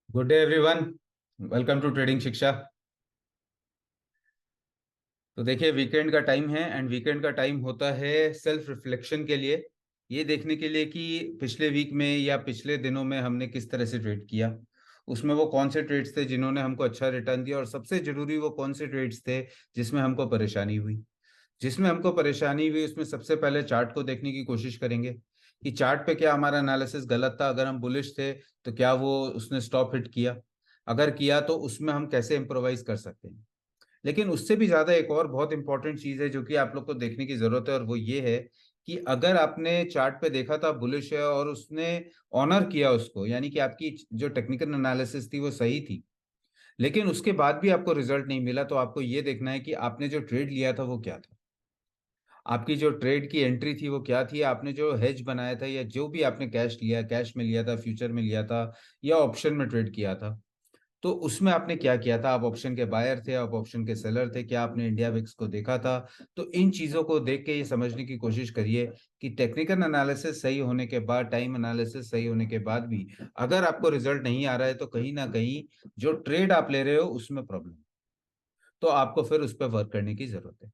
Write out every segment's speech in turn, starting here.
Good day everyone. Welcome to trading Shiksha. तो देखिए, weekend का टाइम है एंड वीकेंड का टाइम होता है सेल्फ रिफ्लेक्शन के लिए। ये देखने के लिए कि पिछले वीक में या पिछले दिनों में हमने किस तरह से ट्रेड किया, उसमें वो कौन से ट्रेड्स थे जिन्होंने हमको अच्छा रिटर्न दिया, और सबसे जरूरी वो कौन से ट्रेड्स थे जिसमें हमको परेशानी हुई। जिसमें हमको परेशानी हुई उसमें सबसे पहले चार्ट को देखने की कोशिश करेंगे कि चार्ट पे क्या हमारा एनालिसिस गलत था। अगर हम बुलिश थे तो क्या वो उसने स्टॉप हिट किया, अगर किया तो उसमें हम कैसे इम्प्रोवाइज कर सकते हैं। लेकिन उससे भी ज्यादा एक और बहुत इंपॉर्टेंट चीज है जो कि आप लोग को देखने की जरूरत है, और वो ये है कि अगर आपने चार्ट पे देखा था बुलिश है और उसने ऑनर किया उसको, यानी कि आपकी जो टेक्निकल एनालिसिस थी वो सही थी, लेकिन उसके बाद भी आपको रिजल्ट नहीं मिला, तो आपको ये देखना है कि आपने जो ट्रेड लिया था वो क्या था। आपकी जो ट्रेड की एंट्री थी वो क्या थी, आपने जो हेज बनाया था या जो भी आपने कैश लिया, कैश में लिया था, फ्यूचर में लिया था, या ऑप्शन में ट्रेड किया था, तो उसमें आपने क्या किया था। आप ऑप्शन के बायर थे, आप ऑप्शन के सेलर थे, क्या आपने इंडिया विक्स को देखा था। तो इन चीजों को देख के ये समझने की कोशिश करिए कि टेक्निकल एनालिसिस सही होने के बाद, टाइम एनालिसिस सही होने के बाद भी अगर आपको रिजल्ट नहीं आ रहा है तो कहीं ना कहीं जो ट्रेड आप ले रहे हो उसमें प्रॉब्लम, तो आपको फिर उस पर वर्क करने की जरूरत है।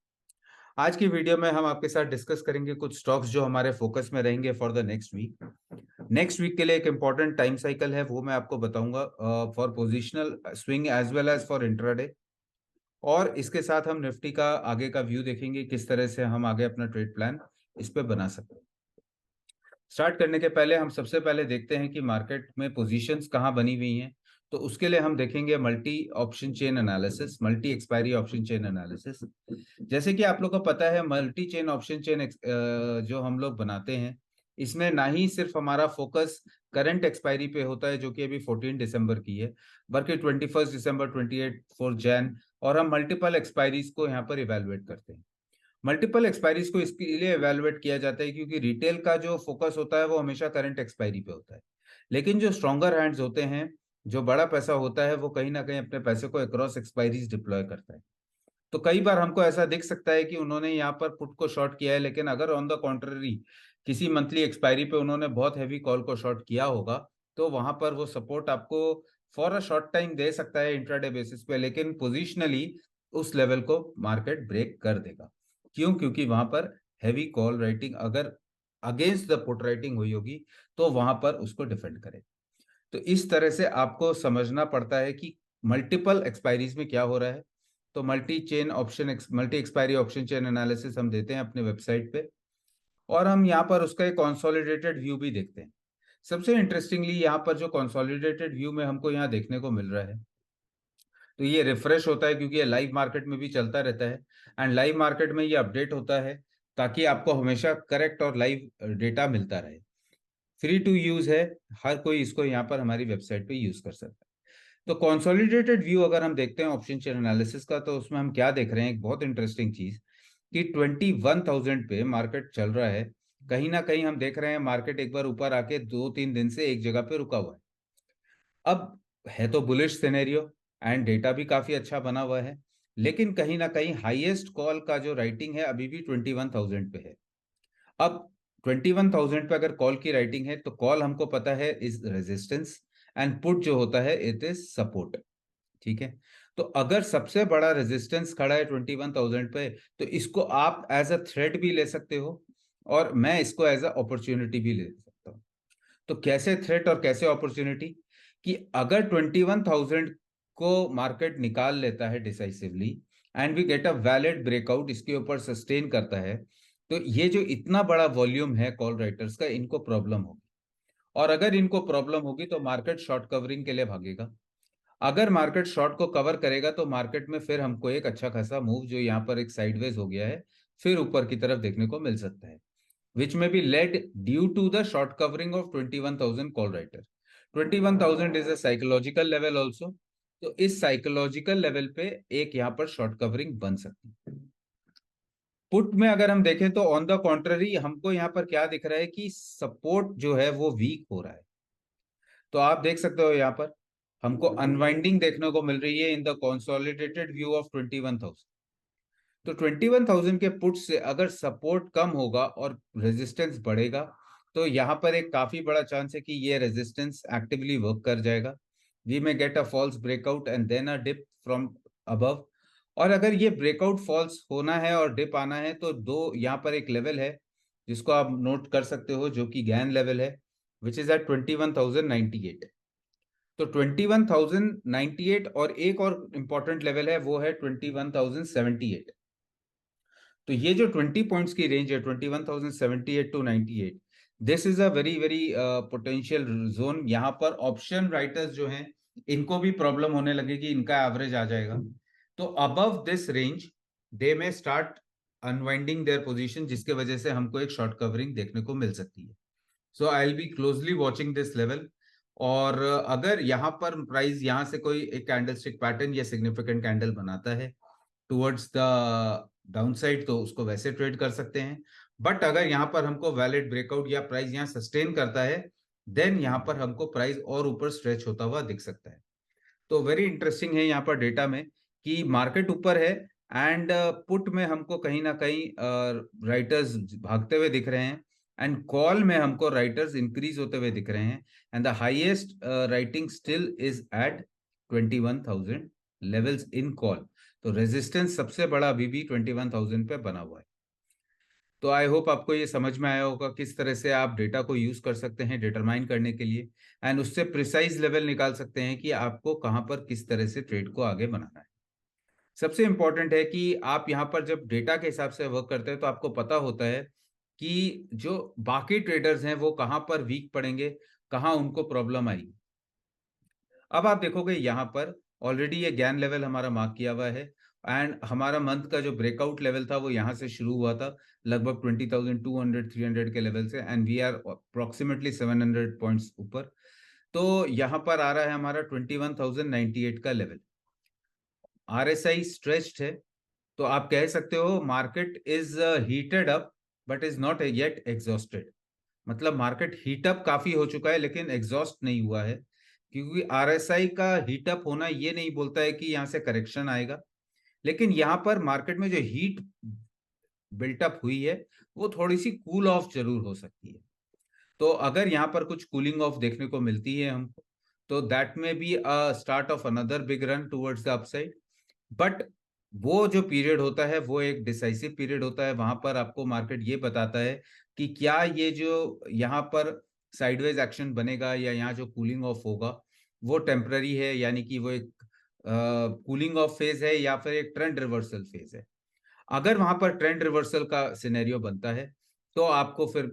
आज की वीडियो में हम आपके साथ डिस्कस करेंगे कुछ स्टॉक्स जो हमारे फोकस में रहेंगे for the next week. Next week के लिए एक इंपॉर्टेंट टाइम साइकिल है, वो मैं आपको बताऊंगा for positional swing as well as for intraday. और इसके साथ हम निफ्टी का आगे का व्यू देखेंगे, किस तरह से हम आगे अपना ट्रेड प्लान इस पे बना सकते हैं। स्टार्ट करने के पहले हम सबसे पहले देखते हैं कि मार्केट में पोजीशंस कहाँ बनी हुई हैं। तो उसके लिए हम देखेंगे multi option chain analysis, multi expiry option chain analysis. जैसे कि आप लोग को पता है, मल्टी चेन ऑप्शन चेन जो हम लोग बनाते हैं, इसमें ना ही सिर्फ हमारा फोकस करंट एक्सपायरी पे होता है जो कि अभी 14 दिसंबर की है, बल्कि 21 दिसंबर, 28 जैन, और हम मल्टीपल एक्सपायरीज को यहाँ पर इवेलुएट करते हैं। मल्टीपल एक्सपायरीज को इसके लिए एवेलुएट किया जाता है क्योंकि रिटेल का जो फोकस होता है वो हमेशा करंट एक्सपायरी पे होता है, लेकिन जो स्ट्रॉन्गर हैंड्स होते हैं, जो बड़ा पैसा होता है, वो कहीं ना कहीं अपने पैसे को अक्रॉस एक्सपायरीज डिप्लॉय करता है। तो कई बार हमको ऐसा दिख सकता है कि उन्होंने यहाँ पर पुट को शॉर्ट किया है, लेकिन अगर ऑन द कॉन्ट्ररी किसी मंथली एक्सपायरी पे उन्होंने बहुत हैवी कॉल को शॉर्ट किया होगा, तो वहां पर वो सपोर्ट आपको फॉर अ शॉर्ट टाइम दे सकता है इंट्राडे बेसिस पे, लेकिन पोजिशनली उस लेवल को मार्केट ब्रेक कर देगा। क्यों? क्योंकि वहां पर हैवी कॉल राइटिंग अगर अगेंस्ट द पुट राइटिंग हुई होगी तो वहां पर उसको डिफेंड करे। तो इस तरह से आपको समझना पड़ता है कि मल्टीपल एक्सपायरीज में क्या हो रहा है। तो multi expiry option chain analysis हम देते हैं अपने वेबसाइट पे, और हम यहाँ पर उसका एक कॉन्सोलिडेटेड व्यू भी देखते हैं। सबसे इंटरेस्टिंगली यहाँ पर जो कॉन्सोलिडेटेड व्यू में हमको यहाँ देखने को मिल रहा है, तो ये रिफ्रेश होता है क्योंकि ये लाइव मार्केट में भी चलता रहता है, एंड लाइव मार्केट में ये अपडेट होता है ताकि आपको हमेशा करेक्ट और लाइव डेटा मिलता रहे। फ्री टू यूज है, हर कोई इसको यहाँ पर हमारी वेबसाइट पे यूज कर सकता है। तो कंसोलिडेटेड व्यू अगर हम देखते हैं ऑप्शन चेन एनालिसिस का, तो उसमें हम क्या देख रहे हैं, एक बहुत इंटरेस्टिंग चीज कि 21,000 पे मार्केट चल रहा है। कहीं ना कहीं हम देख रहे हैं मार्केट एक बार ऊपर आके 2-3 दिन से एक जगह पे रुका हुआ है। अब है तो बुलिश सिनेरियो एंड डेटा भी काफी अच्छा बना हुआ है, लेकिन कहीं ना कहीं हाईएस्ट कॉल का जो राइटिंग है अभी भी 21,000 पे है। अब 21,000 पे अगर कॉल की राइटिंग है तो कॉल हमको पता है इज रेजिस्टेंस, एंड पुट जो होता है इट इज सपोर्ट। ठीक है। तो अगर सबसे बड़ा रेजिस्टेंस खड़ा है 21,000 पे, तो इसको आप एज अ थ्रेट भी ले सकते हो, और मैं इसको एज अ अपॉर्चुनिटी भी ले सकता हूँ। तो कैसे थ्रेट और कैसे अपॉर्चुनिटी, कि अगर 21,000 को मार्केट निकाल लेता है decisively and we get a valid breakout, इसके ऊपर सस्टेन करता है, तो ये जो इतना बड़ा वॉल्यूम है कॉल राइटर्स का, इनको प्रॉब्लम होगी। और अगर इनको प्रॉब्लम होगी तो मार्केट शॉर्ट कवरिंग के लिए भागेगा। अगर मार्केट शॉर्ट को कवर करेगा तो मार्केट में फिर हमको एक अच्छा खासा मूव, जो यहाँ पर एक साइडवेज हो गया है, फिर ऊपर की तरफ देखने को मिल सकता है, which may be led due to the short covering of 21,000 call writer. 21,000 is a psychological level also. तो इस साइकोलॉजिकल लेवल पे एक यहाँ पर शॉर्ट कवरिंग बन सकती है। पुट में अगर हम देखें तो ऑन द कॉन्ट्ररी हमको यहाँ पर क्या दिख रहा है कि सपोर्ट जो है वो वीक हो रहा है। तो आप देख सकते हो यहाँ पर हमको अनवाइंडिंग देखने को मिल रही है in the consolidated view of 21,000। तो 21,000 के पुट से अगर सपोर्ट कम होगा और रेजिस्टेंस बढ़ेगा, तो यहाँ पर एक काफी बड़ा चांस है कि ये रेजिस्टेंस एक्टिवली वर्क कर जाएगा, we may get a false breakout and then a dip from above. और अगर ये ब्रेकआउट फॉल्स होना है और डिप आना है तो दो यहाँ पर एक लेवल है जिसको आप नोट कर सकते हो, जो कि गैन लेवल है, विच इज एट 21,098। तो 21,098 और एक और इंपॉर्टेंट लेवल है वो है 21,078। तो ये जो 20 पॉइंट्स की रेंज है 21,078 to 98, this is a very very potential zone. यहाँ पर ऑप्शन राइटर्स जो हैं इनको भी प्रॉब्लम होने लगेगी, इनका एवरेज आ जाएगा। तो अबव दिस रेंज दे में स्टार्ट अनवाइंडिंग देयर पोजीशन, जिसके वजह से हमको एक शॉर्ट कवरिंग देखने को मिल सकती है। So I will be closely watching this level. और अगर यहाँ पर प्राइस यहाँ से कोई एक कैंडल स्टिक पैटर्न या सिग्निफिकेंट कैंडल बनाता है टुवर्ड्स द डाउनसाइड, तो उसको वैसे ट्रेड कर सकते हैं। बट अगर यहाँ पर हमको वैलिड ब्रेकआउट या प्राइस यहाँ सस्टेन करता है, देन यहाँ पर हमको प्राइस और ऊपर स्ट्रेच होता हुआ दिख सकता है। तो वेरी इंटरेस्टिंग है यहाँ पर डेटा में कि मार्केट ऊपर है एंड पुट में हमको कहीं ना कहीं राइटर्स भागते हुए दिख रहे हैं, एंड कॉल में हमको राइटर्स इंक्रीज होते हुए दिख रहे हैं। And the highest writing still is at 21,000 levels in call. तो रेजिस्टेंस सबसे बड़ा अभी भी 21,000 पे बना हुआ है। तो आई होप आपको ये समझ में आया होगा किस तरह से आप डेटा को यूज कर सकते हैं डिटरमाइन करने के लिए, एंड उससे प्रिसाइज लेवल निकाल सकते हैं कि आपको कहां पर किस तरह से ट्रेड को आगे बनाना है। सबसे इंपॉर्टेंट है कि आप यहाँ पर जब डेटा के हिसाब से वर्क करते हैं तो आपको पता होता है कि जो बाकी ट्रेडर्स हैं वो कहां पर वीक पड़ेंगे, कहां उनको प्रॉब्लम आई। अब आप देखोगे यहाँ पर ऑलरेडी ये गैन लेवल हमारा मार्क किया हुआ है, एंड हमारा मंथ का जो ब्रेकआउट लेवल था वो यहाँ से शुरू हुआ था लगभग 20,200 300 के लेवल से, and we are approximately 700 points ऊपर। तो यहाँ पर आ रहा है हमारा 21,098 का लेवल। आरएसआई स्ट्रेच्ड है, तो आप कह सकते हो market is heated up but is not yet exhausted. मतलब मार्केट हीटअप काफी हो चुका है लेकिन एग्जॉस्ट नहीं हुआ है, क्योंकि आरएसआई का हीटअप होना ये नहीं बोलता है कि यहाँ से करेक्शन आएगा। लेकिन यहाँ पर मार्केट में जो हीट बिल्टअप हुई है वो थोड़ी सी कूल ऑफ जरूर हो सकती है। तो अगर यहाँ पर कुछ कूलिंग ऑफ देखने को मिलती है हमको, तो दैट में be a start of another big run towards the upside. But वो जो पीरियड होता है वो एक डिसाइसिव पीरियड होता है, वहां पर आपको मार्केट ये बताता है कि क्या ये जो यहाँ पर साइडवेज एक्शन बनेगा या यहाँ जो कूलिंग ऑफ होगा वो टेम्पररी है, यानी कि वो एक कूलिंग ऑफ फेज है या फिर एक ट्रेंड रिवर्सल फेज है। अगर वहां पर ट्रेंड रिवर्सल का सिनेरियो बनता है तो आपको फिर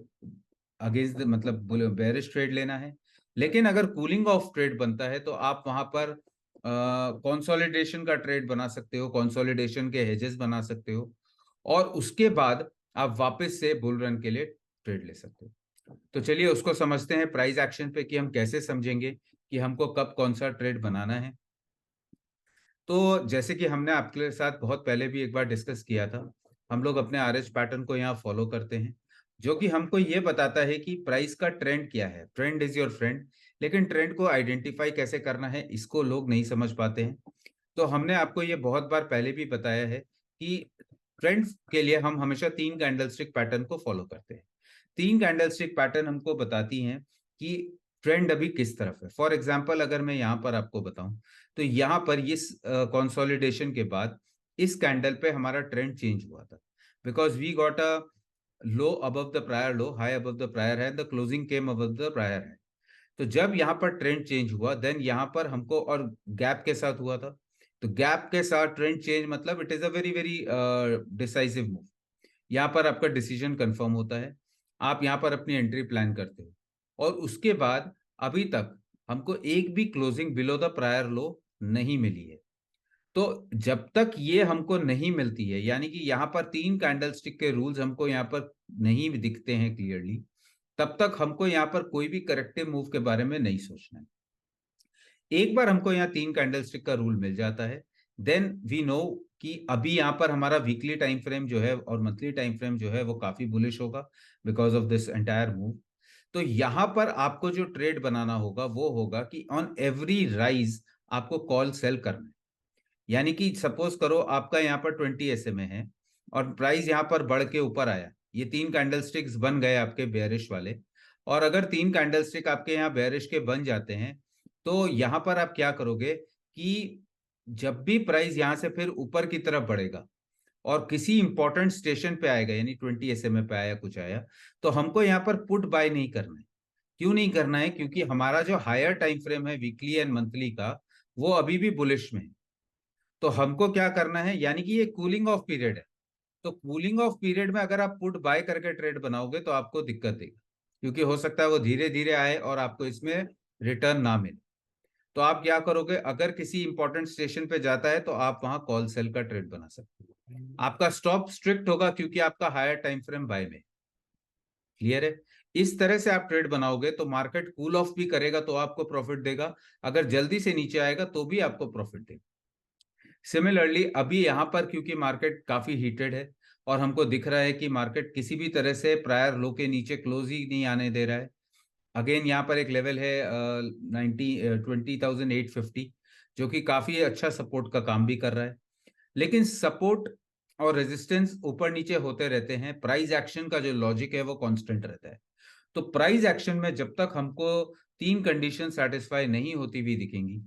अगेंस्ट मतलब बेरिश ट्रेड लेना है। लेकिन अगर कूलिंग ऑफ ट्रेड बनता है तो आप वहां पर कंसोलिडेशन का ट्रेड बना सकते हो, कंसोलिडेशन के हेजेस बना सकते हो, और उसके बाद आप वापस से बुल रन के लिए ट्रेड ले सकते हो। तो चलिए उसको समझते हैं प्राइस एक्शन पे कि हम कैसे समझेंगे कि हमको कब कौन सा ट्रेड बनाना है। तो जैसे कि हमने आपके साथ बहुत पहले भी एक बार डिस्कस किया था, हम लोग अपने आरएच पैटर्न को यहाँ फॉलो करते हैं, जो कि हमको ये बताता है कि प्राइस का ट्रेंड क्या है। ट्रेंड इज योर फ्रेंड, लेकिन ट्रेंड को आइडेंटिफाई कैसे करना है इसको लोग नहीं समझ पाते हैं। तो हमने आपको ये बहुत बार पहले भी बताया है कि ट्रेंड के लिए हम हमेशा तीन कैंडलस्टिक पैटर्न को फॉलो करते हैं। तीन कैंडलस्टिक पैटर्न हमको बताती हैं कि ट्रेंड अभी किस तरफ है। फॉर एग्जाम्पल अगर मैं यहाँ पर आपको बताऊं, तो यहाँ पर इस कंसोलिडेशन के बाद इस कैंडल पे हमारा ट्रेंड चेंज हुआ था, because we got a low above the prior low, high above the prior high, the closing came above the prior high. तो जब यहाँ पर ट्रेंड चेंज हुआ देन यहाँ पर हमको, और गैप के साथ हुआ था, तो गैप के साथ ट्रेंड चेंज मतलब it is a very very decisive move. यहाँ पर आपका डिसीजन कंफर्म होता है, आप यहाँ पर अपनी एंट्री प्लान करते हो, और उसके बाद अभी तक हमको एक भी क्लोजिंग बिलो द प्रायर लो नहीं मिली है। तो जब तक ये हमको नहीं मिलती है, यानी कि यहाँ पर तीन कैंडलस्टिक के रूल्स हमको यहाँ पर नहीं दिखते हैं क्लियरली, तब तक हमको यहाँ पर कोई भी करेक्टिव मूव के बारे में नहीं सोचना है। एक बार हमको यहाँ तीन कैंडलस्टिक का रूल मिल जाता है, देन वी नो कि अभी यहाँ पर हमारा वीकली टाइम फ्रेम जो है और मंथली टाइम फ्रेम जो है वो काफी बुलिश होगा because of this entire move. तो यहाँ पर आपको जो ट्रेड बनाना होगा वो होगा कि ऑन एवरी राइज आपको कॉल सेल करना है। यानी कि सपोज करो आपका यहाँ पर 20 SMA है और प्राइस यहाँ पर बढ़ के ऊपर आया, ये तीन कैंडलस्टिक्स बन गए आपके बेयरिश वाले, और अगर तीन कैंडलस्टिक आपके यहाँ बेयरिश के बन जाते हैं तो यहाँ पर आप क्या करोगे कि जब भी प्राइस यहाँ से फिर ऊपर की तरफ बढ़ेगा और किसी इंपॉर्टेंट स्टेशन पे आएगा, यानी 20 SMA पे आया, कुछ आया, तो हमको यहाँ पर पुट बाय नहीं करना है। क्यों नहीं करना है? क्योंकि हमारा जो हायर टाइम फ्रेम है वीकली एंड मंथली का, वो अभी भी बुलिश में है। तो हमको क्या करना है, यानी कि ये कूलिंग ऑफ पीरियड है। तो कूलिंग ऑफ पीरियड में अगर आप पुट बाय करके ट्रेड बनाओगे तो आपको दिक्कत देगा, क्योंकि हो सकता है वो धीरे धीरे आए और आपको इसमें रिटर्न ना मिले। तो आप क्या करोगे, अगर किसी इंपॉर्टेंट स्टेशन पे जाता है तो आप वहां कॉल सेल का ट्रेड बना सकते हो। आपका स्टॉप स्ट्रिक्ट होगा क्योंकि आपका हायर टाइम फ्रेम बाय में। क्लियर है? इस तरह से आप ट्रेड बनाओगे तो मार्केट कूल ऑफ भी करेगा तो आपको प्रॉफिट देगा, अगर जल्दी से नीचे आएगा तो भी आपको प्रॉफिट देगा। सिमिलरली अभी यहाँ पर क्योंकि मार्केट काफी हीटेड है और हमको दिख रहा है कि मार्केट किसी भी तरह से प्रायर लो के नीचे क्लोज ही नहीं आने दे रहा है। अगेन यहाँ पर एक लेवल है 20,850, जो कि काफी अच्छा सपोर्ट का काम भी कर रहा है। लेकिन सपोर्ट और रेजिस्टेंस ऊपर नीचे होते रहते हैं, प्राइस एक्शन का जो लॉजिक है वो कांस्टेंट रहता है। तो प्राइस एक्शन में जब तक हमको तीन कंडीशन सेटिस्फाई नहीं होती हुई दिखेंगी,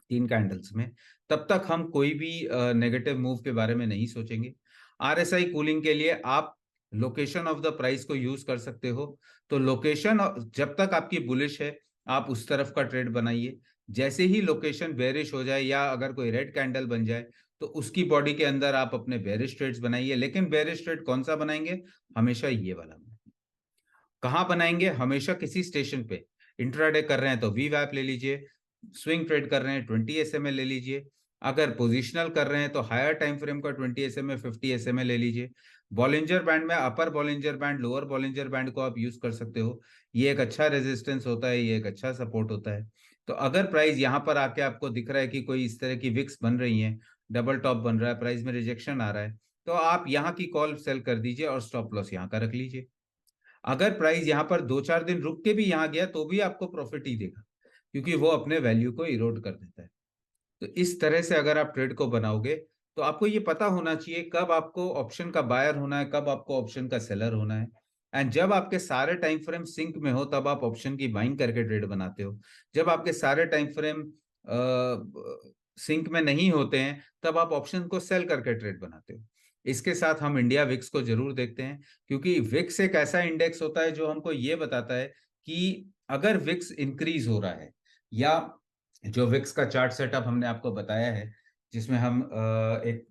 तीन कैंडल्स में, तब तक हम कोई भी नेगेटिव मूव के बारे में नहीं सोचेंगे। आरएसआई कूलिंग के लिए आप लोकेशन ऑफ द प्राइस को यूज कर सकते हो। तो लोकेशन जब तक आपकी बुलिश है आप उस तरफ का ट्रेड बनाइए। जैसे ही लोकेशन बेरिश हो जाए या अगर कोई रेड कैंडल बन जाए तो उसकी बॉडी के अंदर आप अपने बेरिश ट्रेड्स बनाइए। लेकिन बेरिश ट्रेड कौन सा बनाएंगे? हमेशा ये वाला। कहाँ बनाएंगे? हमेशा किसी स्टेशन पे। इंट्राडे कर रहे हैं तो वी वैप ले लीजिए, स्विंग ट्रेड कर रहे हैं 20 SMA ले लीजिए, अगर पोजिशनल कर रहे हैं तो हायर टाइम फ्रेम का 20 SMA 50 SMA ले लीजिए। बॉलिंजर बैंड में अपर Bollinger band, lower Bollinger band को आप यूज कर सकते हो। ये एक अच्छा रेजिस्टेंस होता है, ये एक अच्छा सपोर्ट होता है। तो अगर प्राइस यहाँ पर आके आपको दिख रहा है कि कोई इस तरह की विक्स बन रही है, डबल टॉप बन रहा है, प्राइस में रिजेक्शन आ रहा है, तो आप यहाँ की कॉल सेल कर दीजिए और स्टॉप लॉस यहाँ का रख लीजिए। अगर प्राइस यहाँ पर 2-4 दिन रुक के भी यहाँ गया तो भी आपको प्रॉफिट ही देगा, क्योंकि वो अपने वैल्यू को इरोड कर देता है। तो इस तरह से अगर आप ट्रेड को बनाओगे तो आपको ये पता होना चाहिए कब आपको ऑप्शन का बायर होना है, कब आपको ऑप्शन का सेलर होना है। एंड जब आपके सारे टाइम फ्रेम सिंक में हो तब आप ऑप्शन की बाइंग करके ट्रेड बनाते हो। जब आपके सारे टाइम फ्रेम सिंक में नहीं होते हैं तब आप ऑप्शन को सेल करके ट्रेड बनाते हो। इसके साथ हम इंडिया विक्स को जरूर देखते हैं, क्योंकि विक्स एक ऐसा इंडेक्स होता है जो हमको ये बताता है कि अगर विक्स इंक्रीज हो रहा है, या जो विक्स का चार्ट सेटअप हमने आपको बताया है, जिसमें हम एक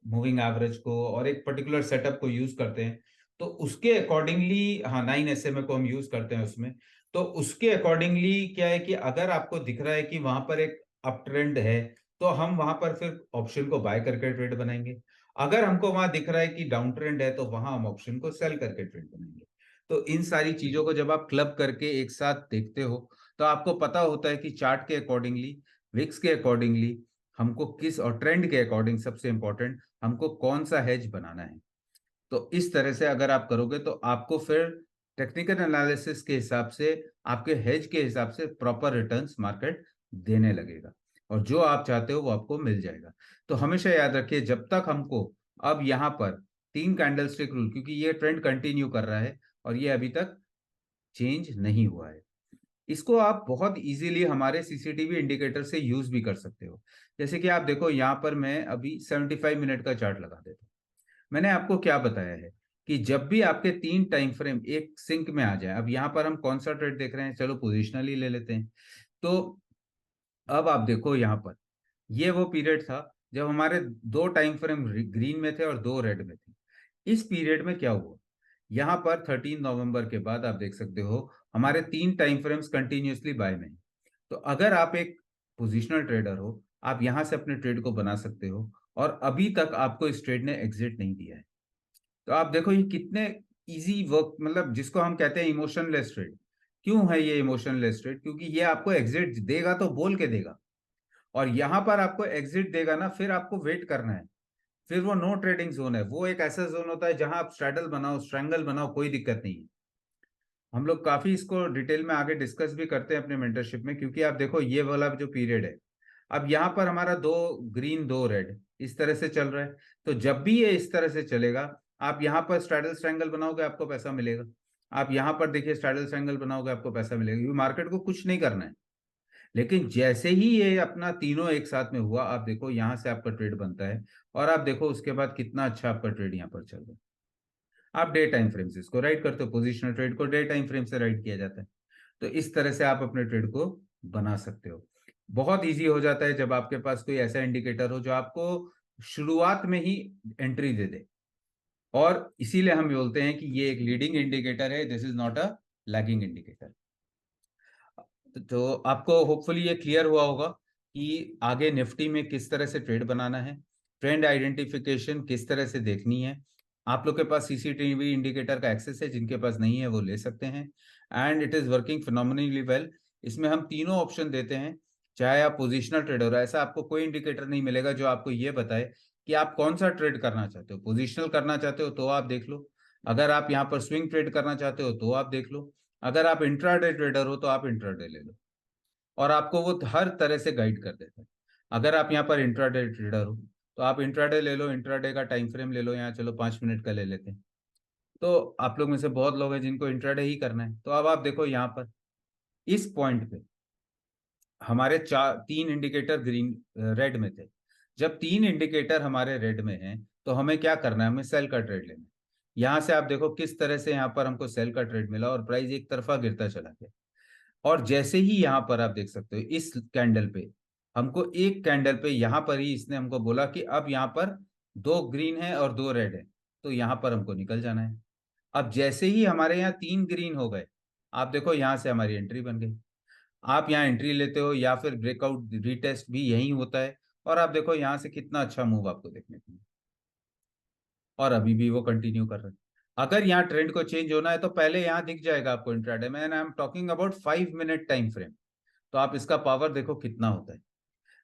मूविंग एवरेज को और एक पर्टिकुलर सेटअप को यूज करते हैं, तो उसके अकॉर्डिंगली, हाँ 9 SMA को हम यूज करते हैं उसमें। तो उसके अकॉर्डिंगली क्या है कि अगर आपको दिख रहा है कि वहां पर एक अप ट्रेंड है तो हम वहां पर फिर ऑप्शन को बाय करके ट्रेड बनाएंगे। अगर हमको वहां दिख रहा है कि डाउन ट्रेंड है तो वहां हम ऑप्शन को सेल करके ट्रेड बनाएंगे। तो इन सारी चीजों को जब आप क्लब करके एक साथ देखते हो तो आपको पता होता है कि चार्ट के अकॉर्डिंगली, विक्स के अकॉर्डिंगली, हमको किस, और ट्रेंड के अकॉर्डिंग सबसे इंपॉर्टेंट, हमको कौन सा हेज बनाना है। तो इस तरह से अगर आप करोगे तो आपको फिर टेक्निकल एनालिसिस के हिसाब से, आपके हेज के हिसाब से प्रॉपर रिटर्न्स मार्केट देने लगेगा और जो आप चाहते हो वो आपको मिल जाएगा। तो हमेशा याद रखिए, जब तक हमको, अब यहाँ पर तीन कैंडलस्टिक रूल, क्योंकि ये ट्रेंड कंटिन्यू कर रहा है और ये अभी तक चेंज नहीं हुआ है, इसको आप बहुत इजीली हमारे सीसीटीवी इंडिकेटर से यूज भी कर सकते हो। जैसे कि आप देखो यहाँ पर मैं अभी 75 मिनट का चार्ट लगा देता हूँ। मैंने आपको क्या बताया है कि जब भी आपके तीन टाइम फ्रेम एक सिंक में आ जाए, अब यहाँ पर हम कौन सा ट्रेड देख रहे हैं, चलो पोजिशनली ले लेते हैं। तो अब आप देखो यहाँ पर, ये वो पीरियड था जब हमारे दो टाइम फ्रेम ग्रीन में थे और दो रेड में थे। इस पीरियड में क्या हुआ, यहाँ पर 13 नवंबर के बाद आप देख सकते हो हमारे तीन टाइम फ्रेम्स कंटिन्यूअसली बाय में हैं। तो अगर आप एक पोजिशनल ट्रेडर हो, आप यहां से अपने ट्रेड को बना सकते हो और अभी तक आपको इस ट्रेड ने एग्जिट नहीं दिया है। तो आप देखो ये कितने इजी वर्क, मतलब जिसको हम कहते हैं इमोशनलेस ट्रेड। क्यों है ये इमोशनलेस ट्रेड? क्योंकि ये आपको एग्जिट देगा तो बोल के देगा, और यहां पर आपको एग्जिट देगा ना, फिर आपको वेट करना है। फिर वो नो ट्रेडिंग जोन है, वो एक ऐसा जोन होता है जहां आप स्ट्रैडल बनाओ, स्ट्रैंगल बनाओ, कोई दिक्कत नहीं है। हम लोग काफी इसको डिटेल में आगे डिस्कस भी करते हैं अपने मेंटरशिप में, क्योंकि आप देखो ये वाला जो पीरियड है, अब यहाँ पर हमारा दो ग्रीन दो रेड इस तरह से चल रहा है। तो जब भी ये इस तरह से चलेगा, आप यहाँ पर स्ट्रैडल स्ट्रैंगल बनाओगे आपको पैसा मिलेगा। आप यहाँ पर देखिए स्ट्रैडल स्ट्रैंगल बनाओगे आपको पैसा मिलेगा, क्योंकि मार्केट को कुछ नहीं करना है। लेकिन जैसे ही ये अपना तीनों एक साथ में हुआ, आप देखो यहाँ से आपका ट्रेड बनता है, और आप देखो उसके बाद कितना अच्छा आपका ट्रेड यहाँ पर चल रहा है। आप डे टाइम फ्रेम से इसको राइट करते हो, पोजिशनल ट्रेड को डे टाइम फ्रेम से राइट किया जाता है। तो इस तरह से आप अपने ट्रेड को बना सकते हो। बहुत इजी हो जाता है जब आपके पास कोई ऐसा इंडिकेटर हो जो आपको शुरुआत में ही एंट्री दे दे। और इसीलिए हम बोलते हैं कि ये एक लीडिंग इंडिकेटर है, this is not a lagging indicator. तो आपको होपफुली ये क्लियर हुआ होगा कि आगे निफ्टी में किस तरह से ट्रेड बनाना है, ट्रेंड आइडेंटिफिकेशन किस तरह से देखनी है। आप लोग के पास सीसीटीवी इंडिकेटर का एक्सेस है, जिनके पास नहीं है वो ले सकते हैं, and it is working phenomenally well. इसमें हम तीनों ऑप्शन देते हैं। चाहे आप पोजिशनल ट्रेडर हो, ऐसा आपको कोई इंडिकेटर नहीं मिलेगा जो आपको ये बताए कि आप कौन सा ट्रेड करना चाहते हो। पोजिशनल करना चाहते हो तो आप देख लो, अगर आप यहाँ पर स्विंग ट्रेड करना चाहते हो तो आप देख लो, अगर आप इंट्राडे ट्रेडर हो तो आप इंट्राडे ले लो, और आपको वो हर तरह से गाइड कर देता है। अगर आप यहाँ पर इंट्राडे ट्रेडर हो तो आप इंट्राडे ले लो, इंट्राडे का टाइम फ्रेम ले लो, यहाँ चलो 5 मिनट का ले लेते हैं। तो आप लोग में से बहुत लोग हैं जिनको इंट्राडे ही करना है, तो अब आप देखो यहाँ पर इस पॉइंट पे हमारे चार तीन इंडिकेटर ग्रीन रेड में थे। जब तीन इंडिकेटर हमारे रेड में हैं तो हमें क्या करना है, हमें सेल का ट्रेड लेना है। यहाँ से आप देखो किस तरह से यहाँ पर हमको सेल का ट्रेड मिला और प्राइस एक तरफा गिरता चला गया। और जैसे ही यहां पर आप देख सकते हो इस कैंडल पे, हमको एक कैंडल पे यहां पर ही इसने हमको बोला कि अब यहां पर दो ग्रीन है और दो रेड है, तो यहां पर हमको निकल जाना है। अब जैसे ही हमारे यहाँ तीन ग्रीन हो गए, आप देखो यहां से हमारी एंट्री बन गई। आप यहाँ एंट्री लेते हो या फिर ब्रेकआउट रीटेस्ट भी यही होता है, और आप देखो यहाँ से कितना अच्छा मूव आपको देखने को मिला, और अभी भी वो कंटिन्यू कर रहे हैं। अगर यहाँ ट्रेंड को चेंज होना है तो पहले यहाँ दिख जाएगा आपको इंट्राडे में, and I am talking about 5 minute time frame. तो आप इसका पावर देखो कितना होता है।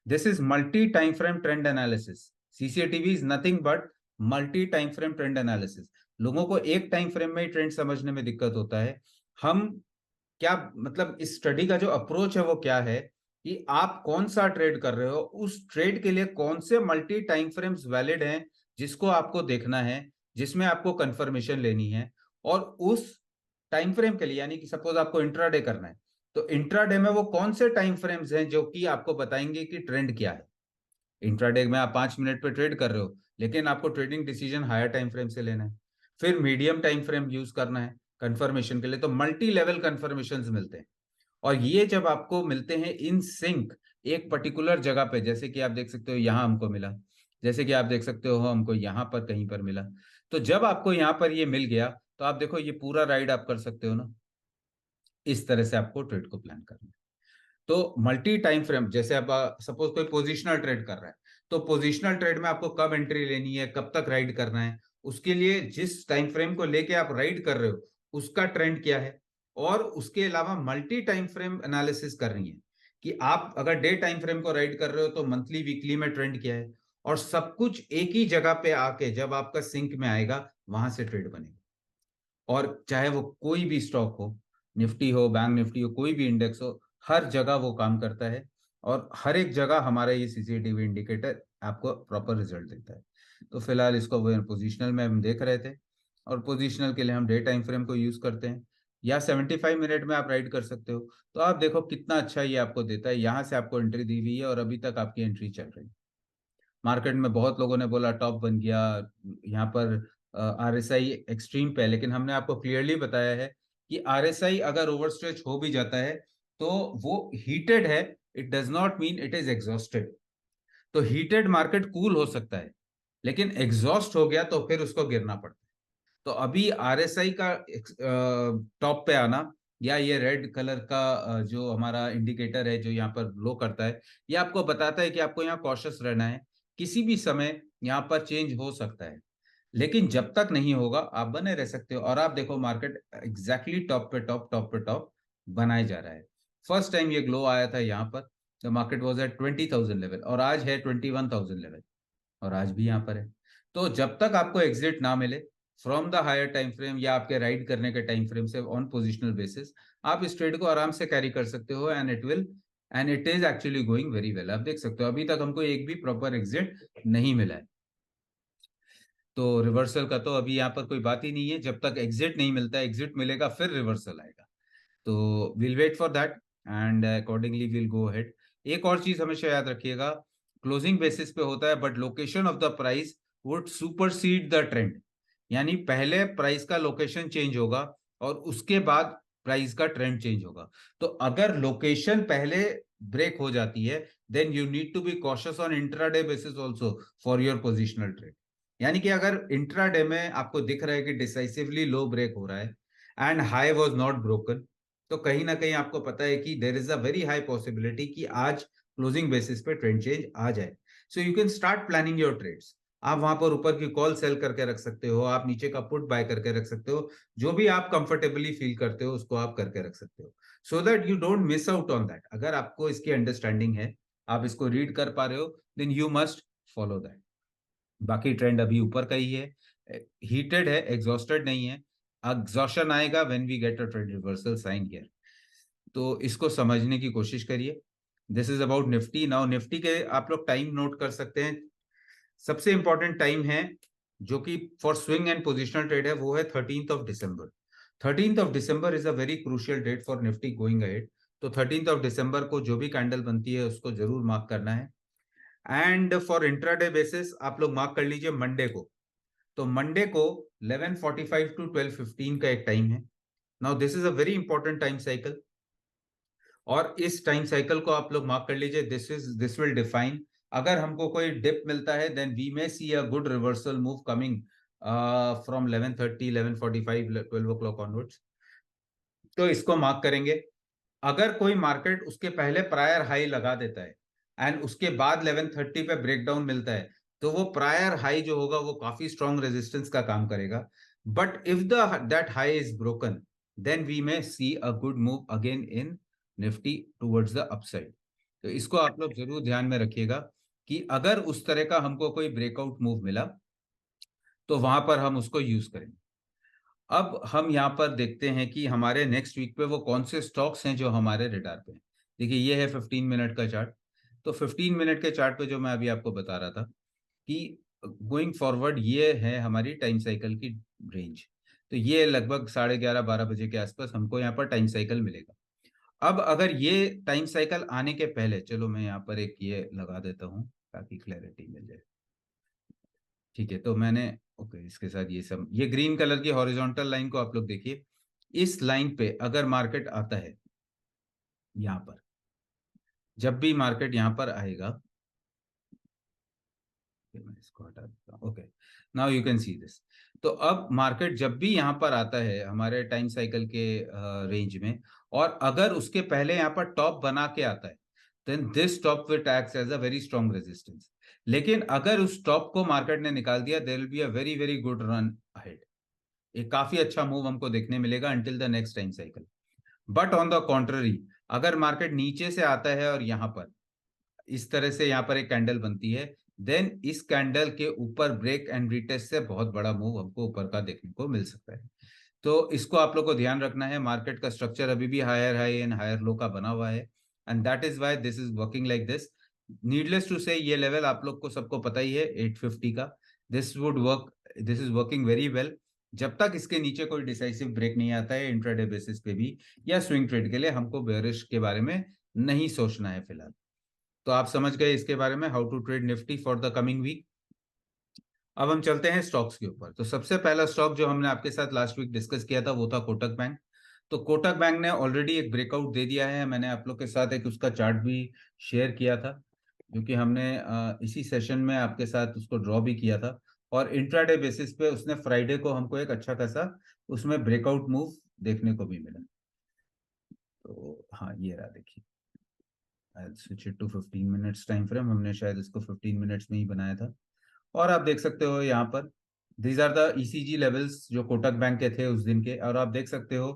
This is multi time frame trend analysis. CCTV is nothing but multi time frame trend analysis. लोगों को एक टाइम फ्रेम में ही ट्रेंड समझने में दिक्कत होता है। हम क्या मतलब इस स्टडी का जो अप्रोच है वो क्या है कि आप कौन सा ट्रेड कर रहे हो, उस ट्रेड के लिए कौन से मल्टी टाइम फ्रेम्स वैलिड हैं जिसको आपको देखना है, जिसमें आपको कंफर्मेशन लेनी है। और उस टाइम फ्रेम के लिए, यानी कि सपोज आपको इंट्राडे करना है, तो इंट्राडे में वो कौन से टाइम फ्रेम्स हैं जो कि आपको बताएंगे कि ट्रेंड क्या है। इंट्राडे में आप 5 मिनट पे ट्रेड कर रहे हो, लेकिन आपको trading decision higher time frame से लेना है। फिर मीडियम टाइम फ्रेम यूज करना है कंफर्मेशन के लिए, तो मल्टी लेवल कंफर्मेशन मिलते हैं। और ये जब आपको मिलते हैं इन सिंक एक पर्टिकुलर जगह पे, जैसे कि आप देख सकते हो यहाँ हमको मिला, जैसे कि आप देख सकते हो हमको यहाँ पर कहीं पर मिला, तो जब आपको यहाँ पर ये मिल गया तो आप देखो ये पूरा राइड आप कर सकते हो ना। इस तरह से आपको ट्रेड को प्लान करना है। तो मल्टी टाइम फ्रेम, जैसे आप सपोज कोई पोजिशनल ट्रेड कर रहा है, तो पोजिशनल ट्रेड में आपको कब एंट्री लेनी है, कब तक राइड करना है, उसके लिए जिस टाइम फ्रेम को लेके आप राइड कर रहे हो उसका ट्रेंड क्या है। और उसके अलावा मल्टी टाइम फ्रेम एनालिसिस करनी है कि आप अगर डे टाइम फ्रेम को राइड कर रहे हो तो मंथली वीकली में ट्रेंड क्या है। और सब कुछ एक ही जगह पे आके जब आपका सिंक में आएगा, वहां से ट्रेड बनेगा। और चाहे वो कोई भी स्टॉक हो, निफ्टी हो, बैंक निफ्टी हो, कोई भी इंडेक्स हो, हर जगह वो काम करता है। और हर एक जगह हमारा ये सीसीटीवी इंडिकेटर आपको प्रॉपर रिजल्ट देता है। तो फिलहाल इसको पोजिशनल में हम देख रहे थे, और पोजिशनल के लिए हम डे टाइम फ्रेम को यूज करते हैं, या 75 मिनट में आप राइड कर सकते हो। तो आप देखो कितना अच्छा ये आपको देता है। यहाँ से आपको एंट्री दी हुई है और अभी तक आपकी एंट्री चल रही है। मार्केट में बहुत लोगों ने बोला टॉप बन गया, यहाँ पर आरएसआई एक्सट्रीम पे है, लेकिन हमने आपको क्लियरली बताया है कि आरएसआई अगर ओवरस्ट्रेच हो भी जाता है तो वो हीटेड है, it does not mean it is exhausted. तो हीटेड मार्केट कूल हो सकता है, लेकिन एग्जॉस्ट हो गया तो फिर उसको गिरना पड़ता है। तो अभी आरएसआई का टॉप पे आना, या ये रेड कलर का जो हमारा इंडिकेटर है जो यहाँ पर ग्लो करता है, ये आपको बताता है कि आपको यहाँ कॉशियस रहना है। किसी भी समय यहाँ पर चेंज हो सकता है, लेकिन जब तक नहीं होगा आप बने रह सकते हो। और आप देखो मार्केट एग्जैक्टली टॉप पे टॉप, टॉप पे टॉप बनाए जा रहा है। फर्स्ट टाइम ये ग्लो आया था यहाँ पर, the market was at 20,000 level, और आज है 21,000 लेवल, और आज भी यहाँ पर है। तो जब तक आपको एग्जिट ना मिले from the higher time frame या आपके राइड करने के टाइम फ्रेम से ऑन पोजिशनल बेसिस, आप इस ट्रेड को आराम से कैरी कर सकते हो, and it is actually going very well. आप देख सकते हो अभी तक हमको एक भी प्रॉपर एग्जिट नहीं मिला है। तो रिवर्सल का तो अभी यहाँ पर कोई बात ही नहीं है, जब तक एग्जिट नहीं मिलता है, एग्जिट मिलेगा फिर रिवर्सल आएगा। तो will wait for that. And accordingly will go ahead. एक और चीज हमेशा याद रखिएगा, क्लोजिंग बेसिस पे होता है but location of the price would supersede the trend. यानी पहले प्राइस का लोकेशन चेंज होगा और उसके बाद प्राइस का ट्रेंड चेंज होगा। तो अगर लोकेशन पहले ब्रेक हो जाती है then you need to be cautious on intraday basis also for your positional trade. यानी कि अगर इंट्राडे में आपको दिख रहा है कि डिसाइसिवली लो ब्रेक हो रहा है and high was not broken, तो कहीं ना कहीं आपको पता है कि there is a very high possibility कि आज क्लोजिंग बेसिस पे ट्रेंड चेंज आ जाए। So you can start planning your trades. आप वहां पर ऊपर की कॉल सेल करके रख सकते हो, आप नीचे का पुट बाय करके रख सकते हो, जो भी आप कंफर्टेबली फील करते हो उसको आप करके रख सकते हो, so that you don't miss out on that. अगर आपको इसकी अंडरस्टैंडिंग है, आप इसको रीड कर पा रहे हो, then you must follow that. बाकी ट्रेंड अभी ऊपर का ही है, हीटेड है, एग्जॉस्टेड नहीं है। एग्जॉशन आएगा when we get a trend reversal sign here. तो इसको समझने की कोशिश करिए। This is about Nifty. Now Nifty के आप लोग टाइम नोट कर सकते हैं। सबसे इंपॉर्टेंट टाइम है जो कि for swing and positional trade है, वो है 13 of December. 13 of December is a very crucial date for Nifty going ahead. तो 13 ऑफ दिसंबर को जो भी कैंडल बनती है उसको जरूर मार्क करना है। एंड फॉर इंट्राडे बेसिस आप लोग मार्क कर लीजिए मंडे को। तो मंडे को 11:45 टू 12:15 का एक टाइम है। Now this is a very important time cycle, और इस टाइम साइकिल को आप लोग मार्क कर लीजिए। दिस विल डिफाइन, अगर हमको कोई डिप मिलता है then we may see a good reversal move coming from 11:30, 11:45, 12 o'clock onwards. तो इसको मार्क करेंगे। अगर कोई मार्केट उसके पहले प्रायर हाई लगा देता है एंड उसके बाद 11:30 पे ब्रेकडाउन मिलता है, तो वो प्रायर हाई जो होगा वो काफी स्ट्रॉन्ग रेजिस्टेंस का काम करेगा। But if the that high is broken then we may see a good move again in Nifty towards the upside. तो इसको आप लोग जरूर ध्यान में रखिएगा कि अगर उस तरह का हमको कोई ब्रेकआउट मूव मिला तो वहां पर हम उसको यूज करेंगे। अब हम यहाँ पर देखते हैं कि हमारे नेक्स्ट वीक पे वो कौन से स्टॉक्स हैं जो हमारे रडार पे हैं। देखिए ये है 15 मिनट का चार्ट। तो 15 मिनट के चार्ट पे जो मैं अभी आपको बता रहा था कि गोइंग फॉरवर्ड ये है हमारी टाइम साइकिल की रेंज। तो ये लगभग 11:30 12 बजे के आसपास हमको यहाँ पर टाइम साइकिल मिलेगा। अब अगर ये टाइम साइकिल आने के पहले, चलो मैं यहाँ पर एक ये लगा देता हूँ ताकि क्लैरिटी मिल जाए। ठीक है, तो मैंने ओके इसके साथ ये सब, ये ग्रीन कलर की हॉरिजॉन्टल लाइन को आप लोग देखिए। इस लाइन पे अगर मार्केट आता है यहाँ पर, जब भी मार्केट यहाँ पर आएगा, मैं इसको हटा देता हूँ। Okay, now you can see this. तो अब मार्केट जब भी यहाँ पर आता है हमारे टाइम साइकिल के रेंज में, और अगर उसके पहले यहाँ पर टॉप बना के आता है then this top will act as a very strong resistance. लेकिन अगर उस टॉप को मार्केट ने निकाल दिया there will be a very very good run ahead. एक काफी अच्छा मूव हमको देखने मिलेगा until the next time cycle. But on the contrary, अगर मार्केट नीचे से आता है और यहाँ पर इस तरह से यहाँ पर एक कैंडल बनती है, देन इस कैंडल के ऊपर ब्रेक एंड रिटेस्ट से बहुत बड़ा मूव हमको ऊपर का देखने को मिल सकता है। तो इसको आप लोग को ध्यान रखना है। मार्केट का स्ट्रक्चर अभी भी higher high and higher low का बना हुआ है and that is why this is working like this. Needless to say ये लेवल आप लोग को सबको पता ही है 850 का। This would work, this is working very well जब तक इसके नीचे कोई डिसाइसिव ब्रेक नहीं आता है इंट्राडे बेसिस पे भी, या स्विंग ट्रेड के लिए हमको बेयरिश के बारे में नहीं सोचना है फिलहाल। तो आप समझ गए इसके बारे में, how to trade Nifty for the coming week. अब हम चलते हैं स्टॉक्स के ऊपर। तो सबसे पहला स्टॉक जो हमने आपके साथ लास्ट वीक डिस्कस किया था वो था कोटक बैंक। तो कोटक बैंक ने ऑलरेडी एक ब्रेकआउट दे दिया है। मैंने आप लोग के साथ एक उसका चार्ट भी शेयर किया था, जो कि हमने इसी सेशन में आपके साथ उसको ड्रॉ भी किया था। और इंट्राडे बेसिस पे उसने फ्राइडे को हमको एक अच्छा खासा उसमें ब्रेकआउट मूव देखने को भी मिला। तो हाँ ये रहा देखिए, switch it to 15 minutes time frame. हमने शायद इसको 15 मिनट्स में ही बनाया था। और आप देख सकते हो यहाँ पर these are the ECG levels जो कोटक बैंक के थे उस दिन के। और आप देख सकते हो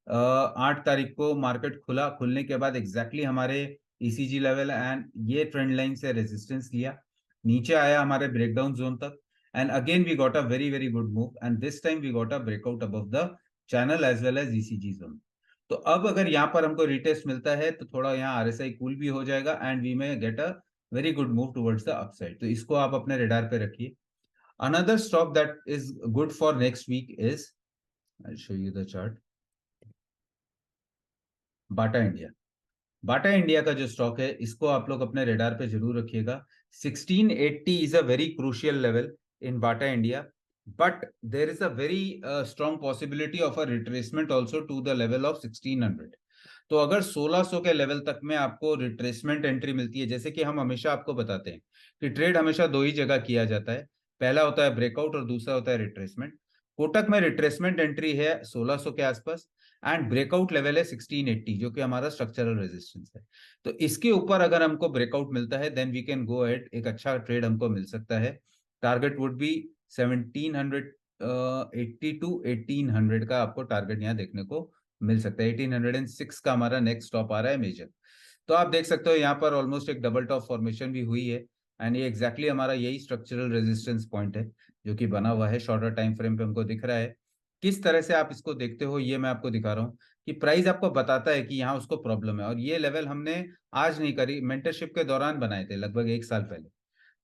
8 तारीख को मार्केट खुला, खुलने के बाद एग्जैक्टली हमारे ईसीजी लेवल एंड ये ट्रेंड लाइन से रेजिस्टेंस लिया, नीचे आया हमारे ब्रेकडाउन जोन तक, and again we got a very very good move and this time we got a breakout above the channel as well as ECG zone. तो अब अगर यहाँ पर हमको रिटेस्ट मिलता है तो थोड़ा यहाँ आरएसआई कूल भी हो जाएगा and we may get a very good move towards the upside. तो इसको आप अपने रेडार पे रखिए। Another stock that is good for next week is, I'll show you the chart, Bata India. Bata India का जो स्टॉक है इसको आप लोग अपने रेडार पे जरूर रखिएगा। 1680 is a very crucial level in Bata India, but there is a very strong possibility of a retracement also to the level of 1600। तो अगर 1600 के लेवल तक में आपको रिट्रेसमेंट एंट्री मिलती है, जैसे कि हम हमेशा आपको बताते हैं कि ट्रेड हमेशा दो ही जगह किया जाता है, पहला होता है ब्रेकआउट और दूसरा होता है रिट्रेसमेंट। कोटक में रिट्रेसमेंट एंट्री है 1600 के आसपास एंड ब्रेकआउट लेवल है 1680, जो कि हमारा स्ट्रक्चरल रेजिस्टेंस है। तो इसके ऊपर अगर हमको ब्रेकआउट मिलता है then we can go ahead, एक अच्छा ट्रेड हमको मिल सकता है। टारगेट वुड बी 1780 टू 1800 का आपको टारगेट यहाँ देखने को मिल सकता है। 1806 का हमारा नेक्स्ट स्टॉप आ रहा है मेजर। तो आप देख सकते हो यहाँ पर ऑलमोस्ट एक डबल टॉप फॉर्मेशन भी हुई है एंड ये एग्जैक्टली हमारा यही स्ट्रक्चरल रेजिस्टेंस पॉइंट है जो कि बना हुआ है, शॉर्टर टाइम फ्रेम पे हमको दिख रहा है। किस तरह से आप इसको देखते हो ये मैं आपको दिखा रहा हूँ कि प्राइस आपको बताता है कि यहाँ उसको प्रॉब्लम है, और ये लेवल हमने आज नहीं करी, मेंटरशिप के दौरान बनाए थे लगभग एक साल पहले।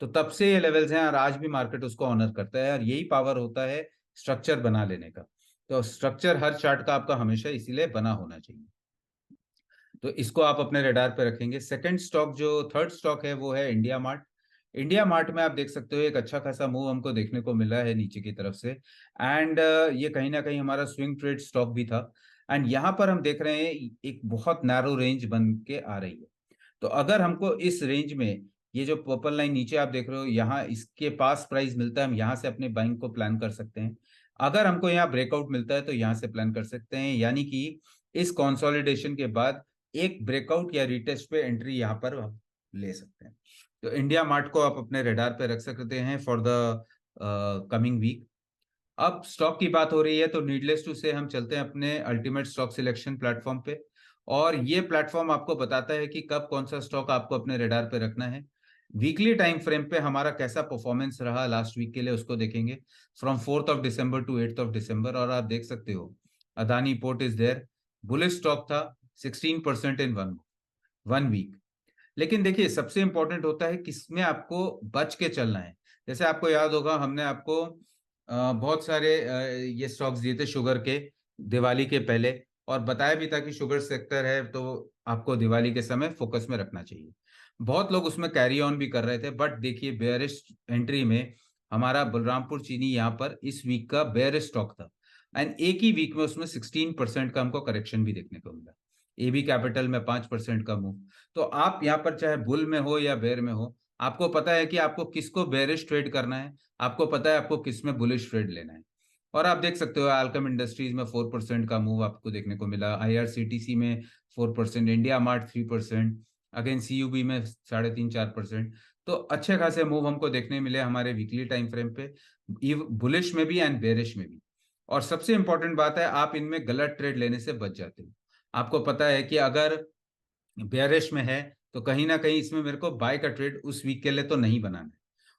तो तब से ये लेवल्स हैं और आज भी मार्केट उसको ऑनर करता है, और यही पावर होता है स्ट्रक्चर बना लेने का। तो स्ट्रक्चर हर चार्ट का आपका हमेशा इसीलिए बना होना चाहिए। तो इसको आप अपने रडार पे रखेंगे। सेकंड स्टॉक, जो थर्ड स्टॉक है, वो है इंडिया मार्ट। इंडिया मार्ट में आप देख सकते हो एक अच्छा खासा मूव हमको देखने को मिला है नीचे की तरफ से, एंड ये कहीं ना कहीं हमारा स्विंग ट्रेड स्टॉक भी था। एंड यहाँ पर हम देख रहे हैं एक बहुत नैरो रेंज बन के आ रही है। तो अगर हमको इस रेंज में ये जो पर्पल लाइन नीचे आप देख रहे हो, यहाँ इसके पास प्राइस मिलता है, हम यहाँ से अपने बाइंग को प्लान कर सकते हैं। अगर हमको यहाँ ब्रेकआउट मिलता है तो यहाँ से प्लान कर सकते हैं, यानी कि इस कंसोलिडेशन के बाद एक ब्रेकआउट या रिटेस्ट पे एंट्री यहाँ पर आप ले सकते हैं। तो इंडिया मार्ट को आप अपने रेडार पे रख सकते हैं फॉर द कमिंग वीक। अब स्टॉक की बात हो रही है तो नीडलेस टू से हम चलते हैं अपने अल्टीमेट स्टॉक सिलेक्शन प्लेटफॉर्म पे, और ये प्लेटफॉर्म आपको बताता है कि कब कौन सा स्टॉक आपको अपने रेडार पे रखना है। वीकली टाइम फ्रेम पे हमारा कैसा परफॉर्मेंस रहा लास्ट वीक के लिए उसको देखेंगे, फ्रॉम 4 दिसंबर टू 8 दिसंबर। और आप देख सकते हो Adani port is there, bullish stock था, 16% इन वन वन वीक। लेकिन देखिए सबसे इंपॉर्टेंट होता है किसमें आपको बच के चलना है। जैसे आपको याद होगा हमने आपको बहुत सारे ये स्टॉक्स दिए थे शुगर के दिवाली के पहले, और बताया भी था कि शुगर सेक्टर है तो आपको दिवाली के समय फोकस में रखना चाहिए। बहुत लोग उसमें कैरी ऑन भी कर रहे थे, बट देखिए बेयरिश एंट्री में हमारा बलरामपुर चीनी यहाँ पर इस वीक का बेयरिश स्टॉक था, एंड एक ही वीक में उसमें 16% का हमको करेक्शन भी देखने को मिला। एबी कैपिटल में 5% का मूव। तो आप यहाँ पर चाहे बुल में हो या बेयर में हो, आपको पता है कि आपको किसको बेयरिश ट्रेड करना है, आपको पता है आपको किस में बुलिश ट्रेड लेना है। और आप देख सकते हो अल्केम इंडस्ट्रीज में 4% का मूव आपको देखने को मिला, आईआरसीटीसी में 4%, इंडिया मार्ट 3%, अगेन सीयूबी में 3.5-4%। तो अच्छे खासे मूव हमको देखने मिले हमारे वीकली टाइम फ्रेम पे, बुलिश में भी एंड बेरिश में भी। और सबसे इंपॉर्टेंट बात है आप इनमें गलत ट्रेड लेने से बच जाते हो। आपको पता है कि अगर बेयरिश में है तो कहीं ना कहीं इसमें मेरे को बाय का ट्रेड उस वीक के लिए तो नहीं बनाना है,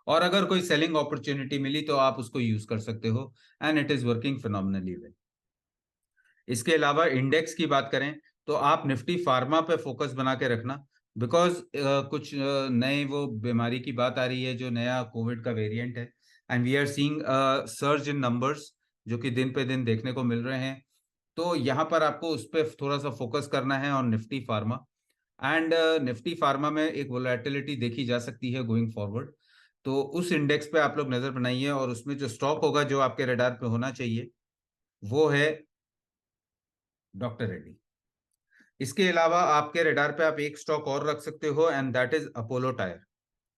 और अगर कोई सेलिंग अपॉर्चुनिटी मिली तो आप उसको यूज कर सकते हो, and it is working phenomenally well. इसके अलावा इंडेक्स की बात करें तो आप निफ्टी फार्मा पे फोकस बना के रखना, बिकॉज कुछ नए वो बीमारी की बात आ रही है, जो नया कोविड का वेरिएंट है, and we are seeing surge in numbers जो कि दिन पे दिन देखने को मिल रहे हैं। तो यहाँ पर आपको उस पर थोड़ा सा फोकस करना है on Nifty pharma. And Nifty pharma में एक वोलेटिलिटी देखी जा सकती है गोइंग फॉरवर्ड। तो उस इंडेक्स पे आप लोग नजर बनाइए, और उसमें जो स्टॉक होगा जो आपके रडार पे होना चाहिए वो है डॉक्टर रेड्डी। इसके अलावा आपके रडार पे आप एक स्टॉक और रख सकते हो and that is Apollo tyre.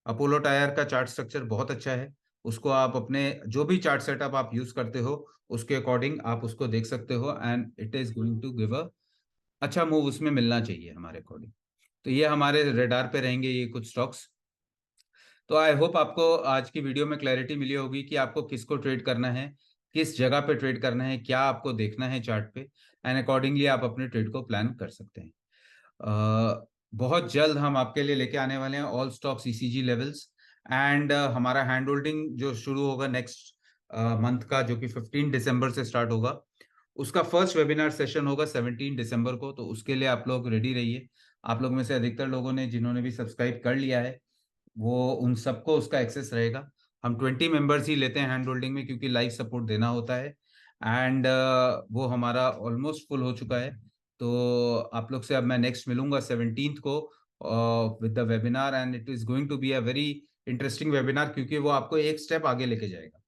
Apollo tyre का चार्ट स्ट्रक्चर बहुत अच्छा है, उसको आप अपने जो भी चार्ट सेटअप आप यूज करते हो उसके अकॉर्डिंग आप उसको देख सकते हो, and it is going to give a अच्छा मूव उसमें मिलना चाहिए हमारे अकॉर्डिंग। तो ये हमारे रेडार पे रहेंगे ये कुछ स्टॉक्स। तो आई होप आपको आज की वीडियो में क्लैरिटी मिली होगी कि आपको किसको ट्रेड करना है, किस जगह पे ट्रेड करना है, क्या आपको देखना है चार्ट पे, एंड अकॉर्डिंगली आप अपने ट्रेड को प्लान कर सकते हैं। बहुत जल्द हम आपके लिए लेके आने वाले हैं all stocks ECG levels, and हमारा हैंड होल्डिंग जो शुरू होगा नेक्स्ट मंथ का, जो कि 15 दिसंबर से स्टार्ट होगा, उसका फर्स्ट वेबिनार सेशन होगा 17 दिसंबर को। तो उसके लिए आप लोग रेडी रहिए। आप लोग में से अधिकतर लोगों ने जिन्होंने भी सब्सक्राइब कर लिया है वो उन सबको उसका एक्सेस रहेगा। हम 20 मेंबर्स ही लेते हैं हैंड होल्डिंग में, क्योंकि लाइव सपोर्ट देना होता है, एंड वो हमारा ऑलमोस्ट फुल हो चुका है। तो आप लोग से अब मैं नेक्स्ट मिलूंगा 17th को with the webinar, and it is going to be a very interesting webinar, क्योंकि वो आपको एक स्टेप आगे लेके जाएगा।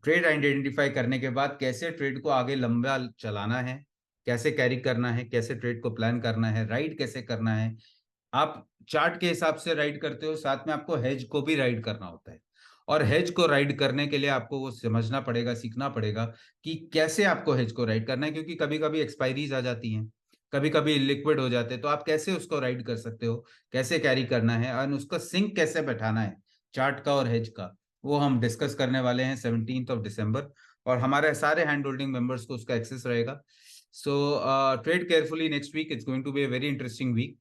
ट्रेड आइडेंटिफाई करने के बाद कैसे ट्रेड को आगे लंबा चलाना है, कैसे कैरी करना है, कैसे ट्रेड को प्लान करना है, राइड कैसे करना है। आप चार्ट के हिसाब से राइड करते हो, साथ में आपको हेज को भी राइड करना होता है। और हेज को राइड करने के लिए आपको वो समझना पड़ेगा, सीखना पड़ेगा कि कैसे आपको हेज को राइड करना है, क्योंकि कभी कभी एक्सपायरीज आ जाती हैं, कभी कभी लिक्विड हो जाते हैं, तो आप कैसे उसको राइड कर सकते हो, कैसे कैरी करना है, और उसका सिंक कैसे बैठाना है चार्ट का और हेज का, वो हम डिस्कस करने वाले हैं 17 दिसंबर। और हमारे सारे हैंड होल्डिंग मेंबर्स को उसका एक्सेस रहेगा। So trade carefully next week, it's going to be a very interesting week.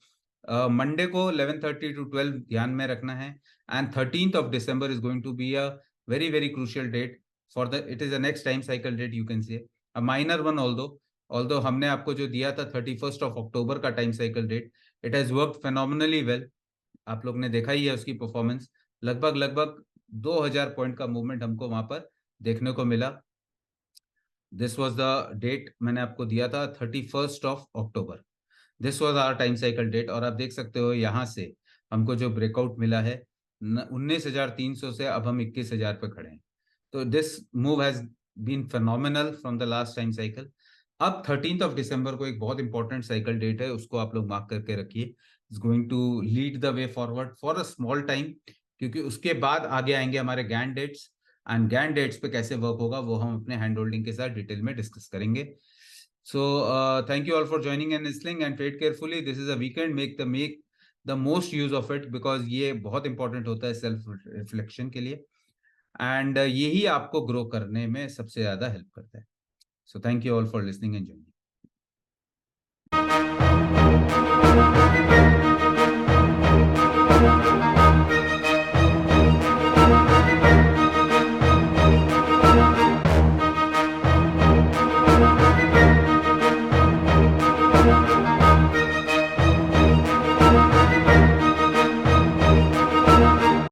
Monday को 11:30 to 12 ध्यान में रखना है। And 13th of December is going to be a very very crucial date for the, it is a next time cycle date, you can say a minor one, although हमने आपको जो दिया था 31st of October का time cycle date, it has work phenomenally well. आप लोग ने देखा ही है उसकी परफॉर्मेंस, लगभग लगभग 2000 पॉइंट का मूवमेंट हमको वहां पर देखने को मिला। दिस वॉज द डेट मैंने आपको दिया था, 31st of October। This was our time cycle date. और आप देख सकते हो यहाँ से हमको जो ब्रेकआउट मिला है 19,300 से, अब हम 21,000 पे खड़े हैं। तो this move has been phenomenal from the last time cycle. अब 13th of December को एक बहुत इंपॉर्टेंट साइकिल डेट है, उसको आप लोग मार्क करके रखिए। It's going to lead the way forward for a small time, क्योंकि उसके बाद आगे आएंगे हमारे Gann dates, and Gann dates पे कैसे वर्क होगा वो हम अपने हैंड होल्डिंग के साथ डिटेल में डिस्कस करेंगे। So thank you all for joining and listening, and trade carefully. This is a weekend. Make the most use of it, because ये बहुत इंपॉर्टेंट होता है सेल्फ रिफ्लेक्शन के लिए, एंड यही आपको ग्रो करने में सबसे ज्यादा हेल्प करता है। So thank you all for listening and joining.